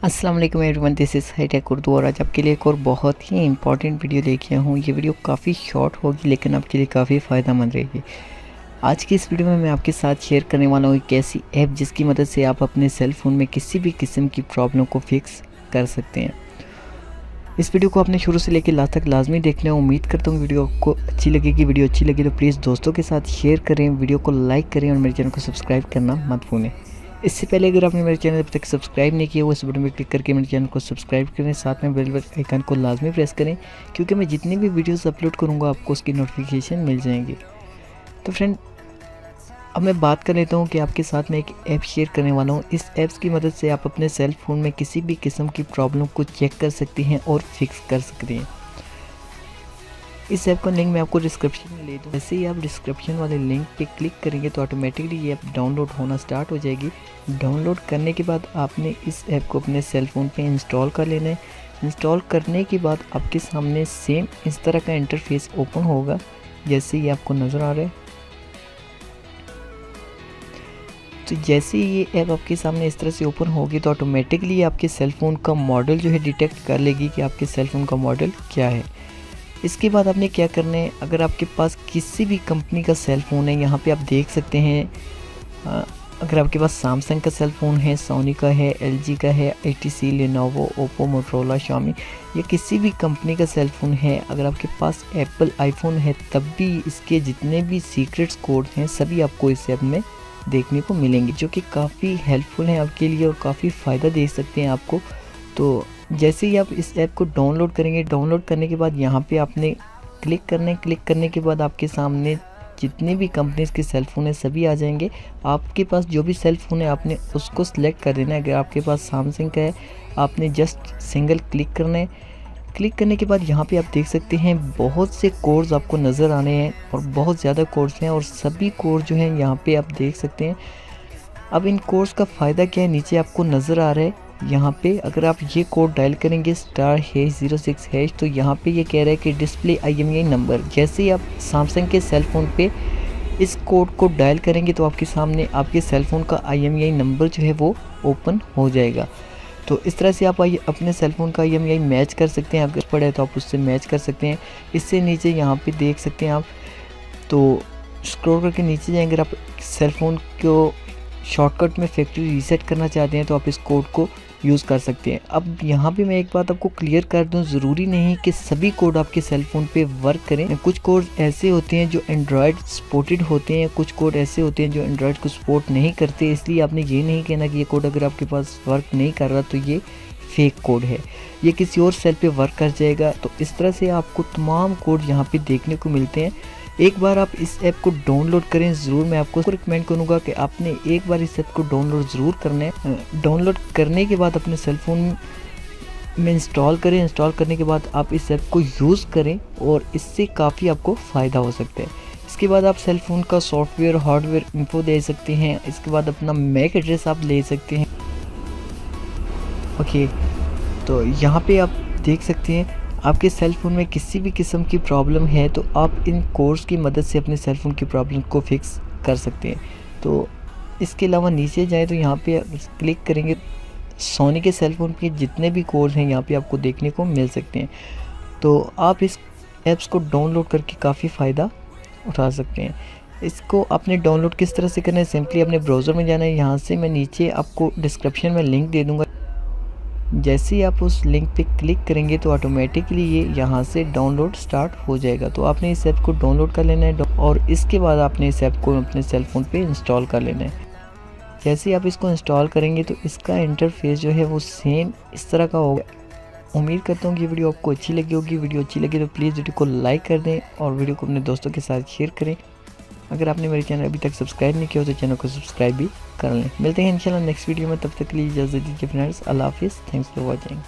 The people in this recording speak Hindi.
अस्सलाम वालेकुम everyone, this is hi tech Urdu और आज आपके लिए एक और बहुत ही इंपॉर्टेंट वीडियो लेके आया हूँ। ये वीडियो काफ़ी शॉर्ट होगी लेकिन आपके लिए काफ़ी फ़ायदेमंद रहेगी। आज की इस वीडियो में मैं आपके साथ शेयर करने वाला हूँ एक ऐसी ऐप जिसकी मदद से आप अपने सेल फ़ोन में किसी भी किस्म की प्रॉब्लम को फिक्स कर सकते हैं। इस वीडियो को आपने शुरू से लेकर लास्ट तक लाजमी देखना है। उम्मीद करता हूँ वीडियो आपको अच्छी लगेगी। वीडियो अच्छी लगी तो प्लीज़ दोस्तों के साथ शेयर करें, वीडियो को लाइक करें और मेरे चैनल को सब्सक्राइब करना मत भूलें। इससे पहले अगर आपने मेरे चैनल अभी तक सब्सक्राइब नहीं किया वो इस बटन पर क्लिक करके मेरे चैनल को सब्सक्राइब करें, साथ में बेल आइकन को लाजमी प्रेस करें क्योंकि मैं जितनी भी वीडियोस अपलोड करूँगा आपको उसकी नोटिफिकेशन मिल जाएंगी। तो फ्रेंड, अब मैं बात कर लेता हूँ कि आपके साथ मैं एक ऐप शेयर करने वाला हूँ। इस ऐप्स की मदद से आप अपने सेल फ़ोन में किसी भी किस्म की प्रॉब्लम को चेक कर सकती हैं और फिक्स कर सकती हैं। इस ऐप का लिंक मैं आपको डिस्क्रिप्शन में ले दूँ। जैसे ही आप डिस्क्रिप्शन वाले लिंक पे क्लिक करेंगे तो ऑटोमेटिकली ये ऐप डाउनलोड होना स्टार्ट हो जाएगी। डाउनलोड करने के बाद आपने इस ऐप को अपने सेल फ़ोन पे इंस्टॉल कर लेना है। इंस्टॉल करने के बाद आपके सामने सेम इस तरह का इंटरफेस ओपन होगा जैसे ये आपको नज़र आ रहा है। तो जैसे ही ये ऐप आपके सामने इस तरह से ओपन होगी तो ऑटोमेटिकली आपके सेल फ़ोन का मॉडल जो है डिटेक्ट कर लेगी कि आपके सेल फ़ोन का मॉडल क्या है। इसके बाद आपने क्या करना है, अगर आपके पास किसी भी कंपनी का सेल फ़ोन है, यहाँ पे आप देख सकते हैं अगर आपके पास सैमसंग का सेल फ़ोन है, सोनी का है, एलजी का है, HTC, Lenovo, Oppo, Motorola, Xiaomi, या किसी भी कंपनी का सेल फ़ोन है, अगर आपके पास एप्पल आईफोन है तब भी इसके जितने भी सीक्रेट्स कोड हैं सभी आपको इस ऐप में देखने को मिलेंगे, जो कि काफ़ी हेल्पफुल हैं आपके लिए और काफ़ी फ़ायदा दे सकते हैं आपको। तो जैसे ही आप इस ऐप को डाउनलोड करेंगे, डाउनलोड करने के बाद यहाँ पे आपने क्लिक करना है। क्लिक करने के बाद आपके सामने जितने भी कंपनीज़ के सेल फ़ोन है सभी आ जाएंगे। आपके पास जो भी सेल फ़ोन है आपने उसको सिलेक्ट कर देना है। अगर आपके पास सैमसंग का है आपने जस्ट सिंगल क्लिक करना है। क्लिक करने के बाद यहाँ पे आप देख सकते हैं बहुत से कोड्स आपको नज़र आने हैं और बहुत ज़्यादा कोड्स हैं और सभी कोड जो हैं यहाँ पे आप देख सकते हैं। अब इन कोड्स का फ़ायदा क्या है, नीचे आपको नज़र आ रहा है। यहाँ पे अगर आप ये कोड डायल करेंगे *#06# तो यहाँ पे ये कह रहा है कि डिस्प्ले IMEI नंबर। जैसे ही आप सैमसंग के सेल फ़ोन पे इस कोड को डायल करेंगे तो आपके सामने आपके सेल फ़ोन का IMEI नंबर जो है वो ओपन हो जाएगा। तो इस तरह से आप अपने सेल फ़ोन का IMEI मैच कर सकते हैं। अगर पड़े तो आप उससे मैच कर सकते हैं। इससे नीचे यहाँ पे देख सकते हैं आप, तो स्क्रॉल करके नीचे जाएंगे। अगर आप सेल फ़ोन को शॉर्टकट में फैक्ट्री रीसेट करना चाहते हैं तो आप इस कोड को यूज़ कर सकते हैं। अब यहाँ पे मैं एक बात आपको क्लियर कर दूं, ज़रूरी नहीं कि सभी कोड आपके सेल फ़ोन पे वर्क करें। कुछ कोड ऐसे होते हैं जो एंड्रॉयड सपोर्टेड होते हैं, कुछ कोड ऐसे होते हैं जो एंड्रॉयड को सपोर्ट नहीं करते। इसलिए आपने ये नहीं कहना कि ये कोड अगर आपके पास वर्क नहीं कर रहा तो ये फेक कोड है, ये किसी और सेल पे वर्क कर जाएगा। तो इस तरह से आपको तमाम कोड यहाँ पे देखने को मिलते हैं। एक बार आप इस ऐप को डाउनलोड करें ज़रूर। मैं आपको रिकमेंड करूँगा कि आपने एक बार इस ऐप को डाउनलोड ज़रूर करना है। डाउनलोड करने के बाद अपने सेल फ़ोन में इंस्टॉल करें। इंस्टॉल करने के बाद आप इस ऐप को यूज़ करें और इससे काफ़ी आपको फ़ायदा हो सकता है। इसके बाद आप सेल फ़ोन का सॉफ्टवेयर हार्डवेयर इन्फो दे सकते हैं। इसके बाद अपना मैक एड्रेस आप ले सकते हैं। ओके, तो यहाँ पे आप देख सकते हैं आपके सेल फ़ोन में किसी भी किस्म की प्रॉब्लम है तो आप इन कोड्स की मदद से अपने सेल फ़ोन की प्रॉब्लम को फिक्स कर सकते हैं। तो इसके अलावा नीचे जाए तो यहाँ पे क्लिक करेंगे, सोनी के सेल फ़ोन के जितने भी कोड्स हैं यहाँ पे आपको देखने को मिल सकते हैं। तो आप इस ऐप्स को डाउनलोड करके काफ़ी फ़ायदा उठा सकते हैं। इसको आपने डाउनलोड किस तरह से करना है, सिंपली अपने ब्राउज़र में जाना है। यहाँ से मैं नीचे आपको डिस्क्रिप्शन में लिंक दे दूँगा। जैसे ही आप उस लिंक पे क्लिक करेंगे तो ऑटोमेटिकली ये यहाँ से डाउनलोड स्टार्ट हो जाएगा। तो आपने इस ऐप को डाउनलोड कर लेना है और इसके बाद आपने इस ऐप को अपने सेल फ़ोन पे इंस्टॉल कर लेना है। जैसे ही आप इसको इंस्टॉल करेंगे तो इसका इंटरफेस जो है वो सेम इस तरह का होगा। उम्मीद करता हूँ कि वीडियो आपको अच्छी लगी होगी। वीडियो अच्छी लगी तो प्लीज़ वीडियो को लाइक कर दें और वीडियो को अपने दोस्तों के साथ शेयर करें। अगर आपने मेरे चैनल अभी तक सब्सक्राइब नहीं किया हो तो चैनल को सब्सक्राइब भी कर लें। मिलते हैं इंशाल्लाह नेक्स्ट वीडियो में, तब तक के लिए इजाज़त दीजिए फ्रेंड्स। अल्लाह हाफिज़। Thanks for watching.